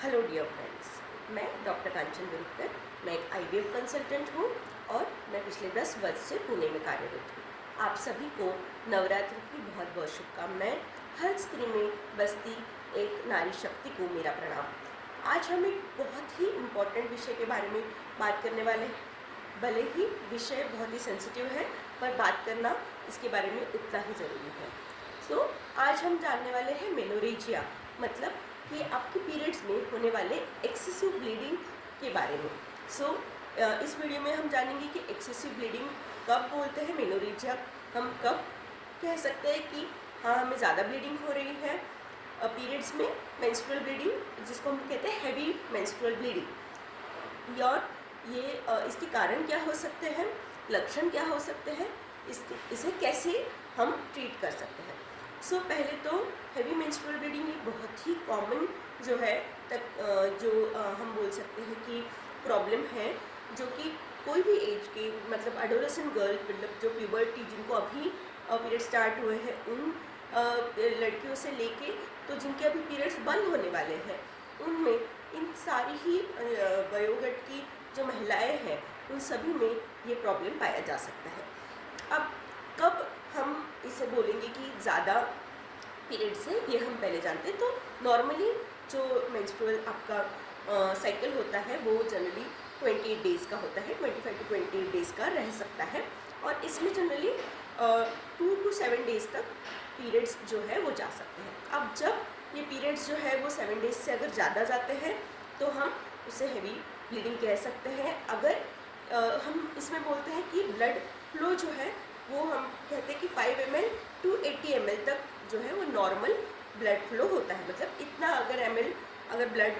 Hello dear friends, मैं doctor कांचन गुरुकर। मैं एक आईवीएफ कंसल्टेंट हूँ और मैं पिछले 10 वर्ष से पुणे में कार्यरत हूँ। आप सभी को नवरात्रि की बहुत बहुत शुभकामनाएं। हर स्त्री में बसती एक नारी शक्ति को मेरा प्रणाम। आज हम एक बहुत ही इम्पोर्टेंट विषय के बारे में बात करने वाले हैं। भले ही विषय बहुत ही सेंसिटिव है, पर बात करना इसके बारे में उतना ही ज़रूरी है। आज हम जानने वाले हैं मेनोरेजिया, मतलब कि आपके पीरियड्स में होने वाले एक्सेसिव ब्लीडिंग के बारे में। इस वीडियो में हम जानेंगे कि एक्सेसिव ब्लीडिंग कब बोलते हैं, मेनोरेजिया हम कब कह सकते हैं कि हाँ हमें ज़्यादा ब्लीडिंग हो रही है पीरियड्स में। मेंस्ट्रुअल ब्लीडिंग जिसको हम कहते हैं हैवी मेंस्ट्रुअल ब्लीडिंग, और ये इसके कारण क्या हो सकते हैं, लक्षण क्या हो सकते हैं, इसे कैसे हम ट्रीट कर सकते हैं। पहले तो हैवी मेंस्ट्रुअल ब्लीडिंग एक बहुत ही कॉमन जो है हम बोल सकते हैं कि प्रॉब्लम है, जो कि कोई भी एज के, मतलब एडोलेसेंट गर्ल, मतलब जो प्यूबर्टी, जिनको अभी पीरियड स्टार्ट हुए हैं, उन लड़कियों से लेके तो जिनके अभी पीरियड्स बंद होने वाले हैं, उनमें इन सारी ही वयोगट की जो महिलाएं हैं उन सभी में ये प्रॉब्लम पाया जा सकता है। अब कब हम इसे बोलेंगे कि ज़्यादा पीरियड्स है, ये हम पहले जानते हैं। तो नॉर्मली जो मेंस्ट्रुअल आपका साइकिल होता है वो जनरली 28 डेज़ का होता है, 25 to 28 डेज़ का रह सकता है, और इसमें जनरली 2 to 7 डेज़ तक पीरियड्स जो है वो जा सकते हैं। अब जब ये पीरियड्स जो है वो 7 डेज़ से अगर ज़्यादा जाते हैं तो हम उसे हैवी ब्लीडिंग कह सकते हैं। अगर हम इसमें बोलते हैं कि ब्लड फ्लो जो है वो हम कहते हैं कि 5 ml to 80 ml तक जो है वो नॉर्मल ब्लड फ्लो होता है, मतलब इतना अगर ml अगर ब्लड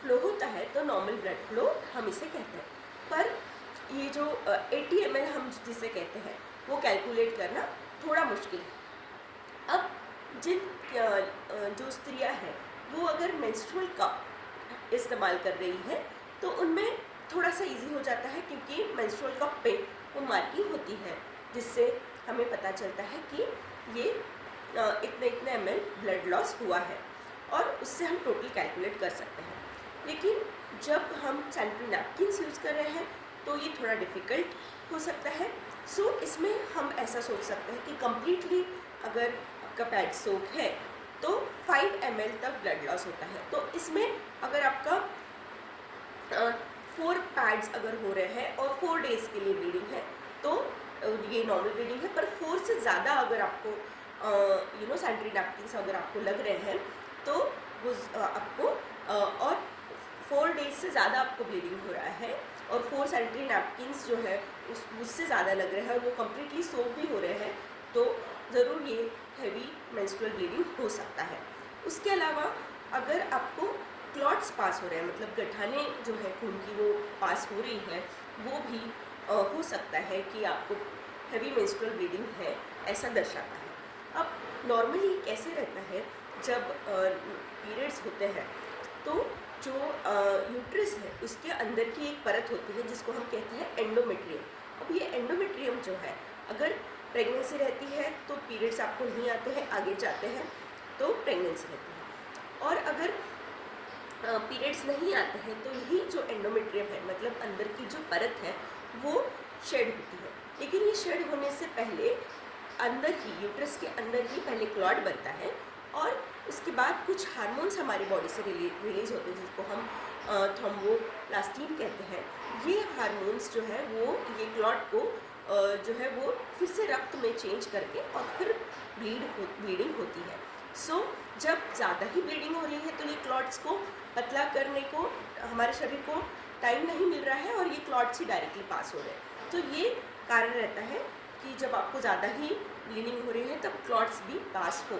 फ्लो होता है तो नॉर्मल ब्लड फ्लो हम इसे कहते हैं। पर ये जो 80 ml हम जिसे कहते हैं वो कैलकुलेट करना थोड़ा मुश्किल है। अब जो स्त्रियां हैं वो अगर मेंस्ट्रुअल कप इस्तेमाल कर रही है तो उनमें थोड़ा सा इजी हो जाता है, क्योंकि मेंस्ट्रुअल कप पे वो मार्किंग होती है, जिससे हमें पता चलता है कि ये इतने इतने ml ब्लड लॉस हुआ है, और उससे हम टोटल कैलकुलेट कर सकते हैं। लेकिन जब हम सैनिटरी नैपकिन्स यूज़ कर रहे हैं तो ये थोड़ा डिफ़िकल्ट हो सकता है। इसमें हम ऐसा सोच सकते हैं कि कम्प्लीटली अगर आपका पैड सोक है तो 5 ml तक ब्लड लॉस होता है। तो इसमें अगर आपका 4 पैड्स अगर हो रहे हैं और 4 डेज़ के लिए ब्लीडिंग है तो ये नॉर्मल ब्लीडिंग है। पर 4 से ज़्यादा अगर आपको सैनिटरी नैपकिन्स अगर आपको लग रहे हैं तो वो आपको और 4 डेज से ज़्यादा आपको ब्लीडिंग हो रहा है और 4 सैनिटरी नैपकिन्स जो है उससे ज़्यादा लग रहे हैं और वो कम्प्लीटली सोक भी हो रहे हैं, तो ज़रूर ये हैवी मेंस्ट्रुअल ब्लीडिंग हो सकता है। उसके अलावा अगर आपको क्लॉट्स पास हो रहे हैं, मतलब गठाने जो है खून की वो पास हो रही है, वो भी हो सकता है कि आपको हैवी मेंस्ट्रुअल ब्लीडिंग है, ऐसा दर्शाता है। अब नॉर्मली कैसे रहता है, जब पीरियड्स होते हैं तो जो यूट्रस है उसके अंदर की एक परत होती है जिसको हम कहते हैं एंडोमेट्रियम। अब ये एंडोमेट्रियम जो है, अगर प्रेगनेंसी रहती है तो पीरियड्स आपको नहीं आते हैं, आगे जाते हैं तो प्रेगनेंसी रहती है, और अगर पीरियड्स नहीं आते हैं तो यही जो एंडोमेट्रियम है, मतलब अंदर की जो परत है, वो शेड होती है। लेकिन ये शेड होने से पहले अंदर ही, यूट्रस के अंदर ही पहले क्लॉट बनता है, और उसके बाद कुछ हार्मोन्स हमारी बॉडी से रिलीज़ होते हैं जिसको हम थ्रोम्बोप्लास्टिन कहते हैं। ये हार्मोन्स जो है वो ये क्लॉट को जो है वो फिर से रक्त में चेंज करके और फिर ब्लीडिंग होती है। जब ज़्यादा ही ब्लीडिंग हो रही है तो ये क्लॉट्स को पतला करने को हमारे शरीर को टाइम नहीं मिल रहा है और ये क्लॉट्स ही डायरेक्टली पास हो रहे हैं। तो ये कारण रहता है कि जब आपको ज़्यादा ही ब्लीडिंग हो रही है तब क्लॉट्स भी पास हो।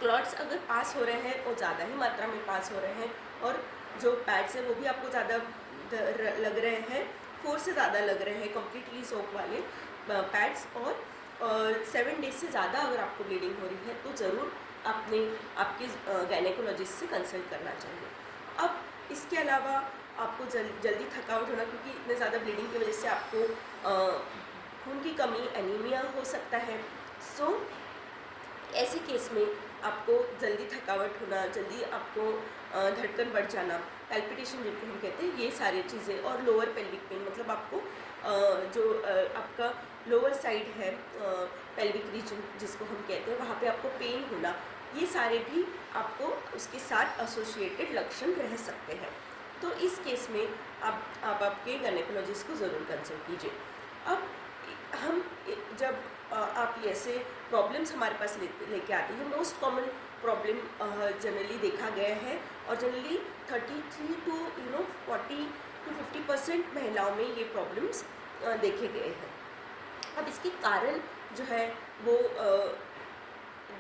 क्लॉट्स अगर पास हो रहे हैं और ज़्यादा ही मात्रा में पास हो रहे हैं, और जो पैड्स हैं वो भी आपको ज़्यादा लग रहे हैं, 4 से ज़्यादा लग रहे हैं कम्प्लीटली सोप वाले पैड्स, और 7 डेज से ज़्यादा अगर आपको ब्लीडिंग हो रही है तो ज़रूर आपके गायनेकोलॉजिस्ट से कंसल्ट करना चाहिए। अब इसके अलावा आपको जल्दी थकावट होना, क्योंकि इतने ज़्यादा ब्लीडिंग की वजह से आपको खून की कमी, एनीमिया हो सकता है। ऐसे केस में आपको जल्दी थकावट होना, जल्दी आपको धड़कन बढ़ जाना, पैल्पिटेशन जिनको हम कहते हैं, ये सारी चीज़ें, और लोअर पेल्विक पेन मतलब आपको आपका लोअर साइड है पेल्विक रीजन जिसको हम कहते हैं, वहाँ पे आपको पेन होना, ये सारे भी आपको उसके साथ एसोसिएटेड लक्षण रह सकते हैं। तो इस केस में आप आपके गायनेकोलॉजिस्ट को ज़रूर कंसल्ट कीजिए। अब हम जब आप ऐसे प्रॉब्लम्स हमारे पास लेके आते हैं, मोस्ट कॉमन प्रॉब्लम जनरली देखा गया है, और जनरली 33 to 40 to 50% महिलाओं में ये प्रॉब्लम्स देखे गए हैं। अब इसके कारण जो है वो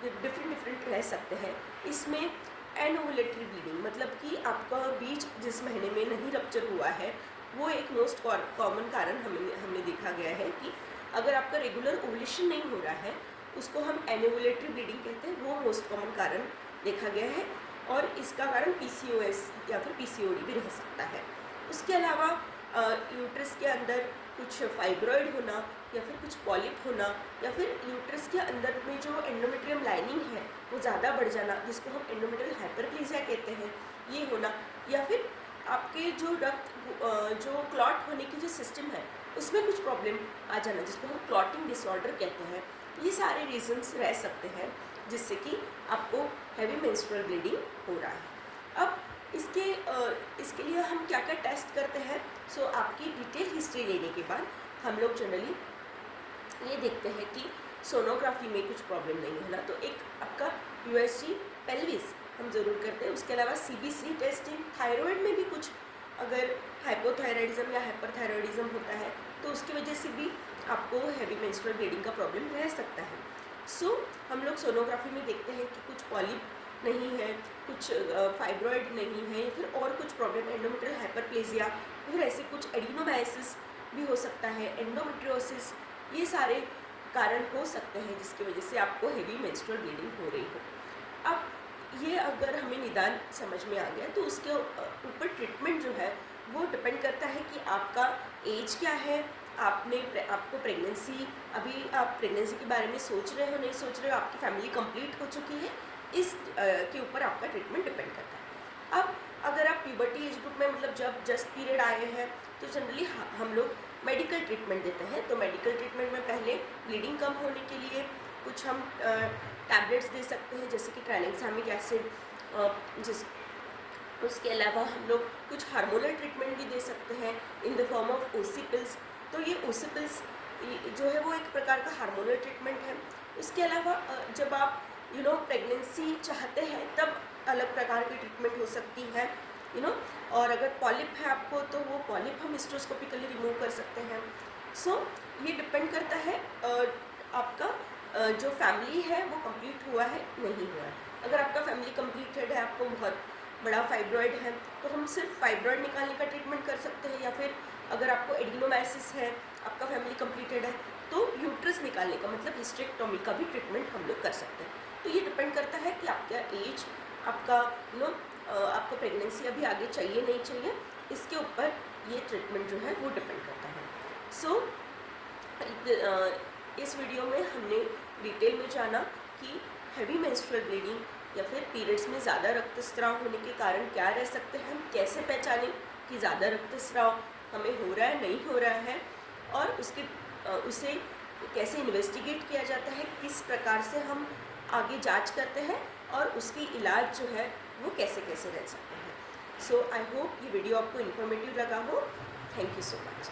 डिफरेंट रह सकते हैं। इसमें एनओवुलेटरी ब्लीडिंग मतलब कि आपका बीज जिस महीने में नहीं रप्चर हुआ है, वो एक मोस्ट कॉमन कारण हमने देखा गया है कि अगर आपका रेगुलर ओवुलेशन नहीं हो रहा है, उसको हम एनओवुलेटरी ब्लीडिंग कहते हैं, वो मोस्ट कॉमन कारण देखा गया है, और इसका कारण पीसीओएस या फिर पीसीओडी भी रह सकता है। उसके अलावा यूट्रस के अंदर कुछ फाइब्रॉइड होना, या फिर कुछ पॉलिप होना, या फिर यूट्रस के अंदर में जो एंडोमेट्रियम लाइनिंग है वो ज़्यादा बढ़ जाना, जिसको हम एंडोमेट्रियल हाइपरप्लेजिया कहते हैं, ये होना, या फिर आपके जो रक्त जो क्लॉट होने की जो सिस्टम है उसमें कुछ प्रॉब्लम आ जाना, जिसको हम क्लॉटिंग डिसऑर्डर कहते हैं। ये सारे रीजंस रह सकते हैं जिससे कि आपको हैवी मेंस्ट्रुअल ब्लीडिंग हो रहा है। अब इसके लिए हम क्या क्या टेस्ट करते हैं। सो आपकी डिटेल हिस्ट्री लेने के बाद हम लोग जनरली ये देखते हैं कि सोनोग्राफी में कुछ प्रॉब्लम नहीं है ना, तो एक आपका यूएसजी पेल्विस हम ज़रूर करते हैं। उसके अलावा सीबीसी टेस्टिंग, थायराइड में भी कुछ अगर हाइपोथायराइडिज्म या हाइपरथायराइडिज्म होता है तो उसकी वजह से भी आपको हैवी मेंस्ट्रुअल ब्लीडिंग का प्रॉब्लम रह सकता है। सो हम लोग सोनोग्राफी में देखते हैं कि कुछ पॉलिप नहीं है, कुछ फाइब्रॉइड नहीं है, या फिर और कुछ प्रॉब्लम एंडोमेट्रियल हाइपरप्लेजिया, फिर ऐसे कुछ एडिनोमायोसिस भी हो सकता है, एंडोमेट्रियोसिस, ये सारे कारण हो सकते हैं जिसकी वजह से आपको हैवी मेंस्ट्रुअल ब्लीडिंग हो रही हो। अब ये अगर हमें निदान समझ में आ गया तो उसके ऊपर ट्रीटमेंट जो है वो डिपेंड करता है कि आपका एज क्या है, आपको प्रेगनेंसी, अभी आप प्रेगनेंसी के बारे में सोच रहे हो नहीं सोच रहे हो, आपकी फैमिली कंप्लीट हो चुकी है, इस के ऊपर आपका ट्रीटमेंट डिपेंड करता है। अब अगर आप प्यूबर्टी एज ग्रुप में मतलब जब जस्ट पीरियड आए हैं तो जनरली हम लोग मेडिकल ट्रीटमेंट देते हैं। तो मेडिकल ट्रीटमेंट में पहले ब्लीडिंग कम होने के लिए कुछ हम टैबलेट्स दे सकते हैं, जैसे कि ट्राइनेक्सामिक एसिड, उसके अलावा हम लोग कुछ हार्मोनल ट्रीटमेंट भी दे सकते हैं in the form of OC pills. तो ये ओसी पिल्स जो है वो एक प्रकार का हार्मोनल ट्रीटमेंट है। उसके अलावा जब आप प्रेगनेंसी चाहते हैं तब अलग प्रकार की ट्रीटमेंट हो सकती है, और अगर पॉलिप है आपको तो वो पॉलिप हम हिस्ट्रोस्कोपिकली रिमूव कर सकते हैं। सो ये डिपेंड करता है आपका जो फैमिली है वो कंप्लीट हुआ है नहीं हुआ है। अगर आपका फैमिली कंप्लीटेड है, आपको बहुत बड़ा फाइब्रॉइड है, तो हम सिर्फ फाइब्रॉइड निकालने का ट्रीटमेंट कर सकते हैं, या फिर अगर आपको एडिनोमायोसिस है, आपका फैमिली कंप्लीटेड है, तो यूट्रस निकालने का मतलब हिस्टेक्टोमी का भी ट्रीटमेंट हम लोग कर सकते हैं। तो ये डिपेंड करता है कि आपका एज, आपका आपको प्रेगनेंसी अभी आगे चाहिए नहीं चाहिए, इसके ऊपर ये ट्रीटमेंट जो है वो डिपेंड करता है। सो इस वीडियो में हमने डिटेल में जाना कि हैवी मेंस्ट्रुअल ब्लीडिंग या फिर पीरियड्स में ज़्यादा रक्तस्राव होने के कारण क्या रह सकते हैं, हम कैसे पहचानें कि ज़्यादा रक्तस्राव हमें हो रहा है नहीं हो रहा है, और उसे कैसे इन्वेस्टिगेट किया जाता है, किस प्रकार से हम आगे जांच करते हैं, और उसकी इलाज जो है वो कैसे कैसे रह सकते हैं। सो आई होप ये वीडियो आपको इन्फॉर्मेटिव लगा हो। Thank you so much.